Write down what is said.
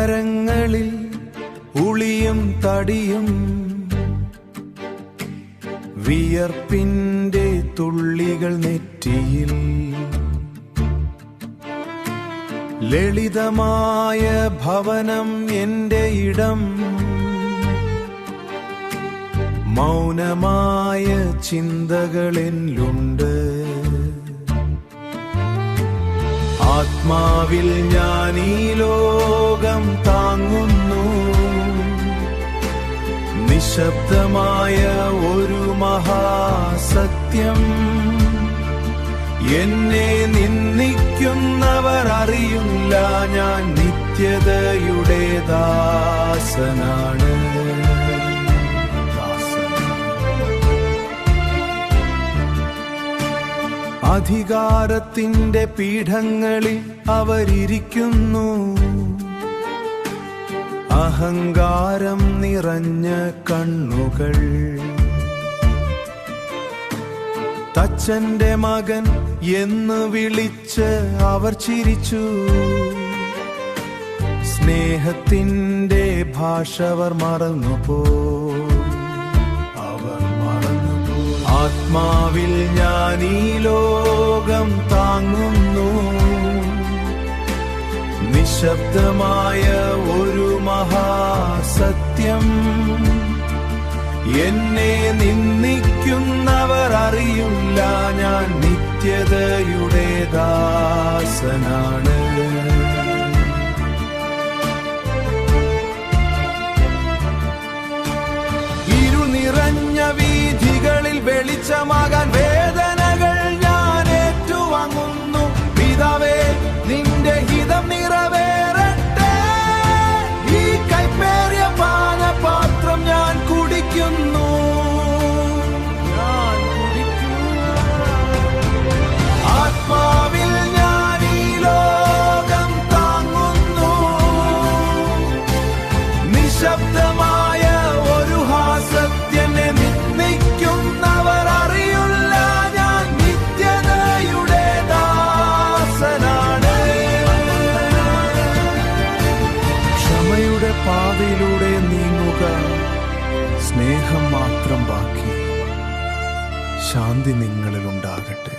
കരങ്ങളിൽ ഉളിയും തടിയും വിയർപ്പിന്റെ തുള്ളികൾ നെറ്റിയിൽ ലളിതമായ ഭവനം എന്റെ ഇടം മൗനമായ ചിന്തകളെല്ലുണ്ട് ആത്മാവിൽ ഞാൻ ഈ ലോകം താങ്ങുന്നു നിശബ്ദമായ ഒരു മഹാസത്യം എന്നെ നിന്ദിക്കുന്നവർ അറിയില്ല ഞാൻ നിത്യതയുടെ ദാസനാണ് അധികാരത്തിന്റെ പീഠങ്ങളിൽ അവരിയ്ക്കുന്നു അഹങ്കാരം നിറഞ്ഞ കണ്ണുകൾ തച്ചന്റെ മകൻ എന്ന് വിളിച്ച് അവർ ചിരിച്ചു സ്നേഹത്തിന്റെ ഭാഷ അവർ മറന്നുപോ ആത്മാവിൽ ഞാൻ ഈ ലോകം താങ്ങുന്നു നിശബ്ദമായ ഒരു മഹാസത്യം എന്നെ നിന്ദിക്കുന്നവർ അറിയില്ല ഞാൻ നിത്യതയുടെ ദാസനാണ് ഇരുൾ നിറഞ്ഞ വീഥികളിൽ വെളിച്ചമാകാൻ വേദനകൾ ഞാൻ ഏറ്റുവാങ്ങുന്നു പിതാവേ നിന്റെ ഹിതം നിറവേറട്ടെ ഈ കൈപ്പേറിയ പാനപാത്രം ഞാൻ കുടിക്കുന്നു ആത്മാവിൽ ഞാൻ ഈ ലോകം താങ്ങുന്നു നിശബ്ദമായ ഒരു ഹാസത്യനെ നിന്ദിക്കുന്നവർ അറിയില്ല ഞാൻ നിത്യതയുടെ ദാസനാണ് ക്ഷമയുടെ പാതയിലൂടെ നീങ്ങുക സ്നേഹം മാത്രം ബാക്കി ശാന്തി നിങ്ങളിലുണ്ടാകട്ടെ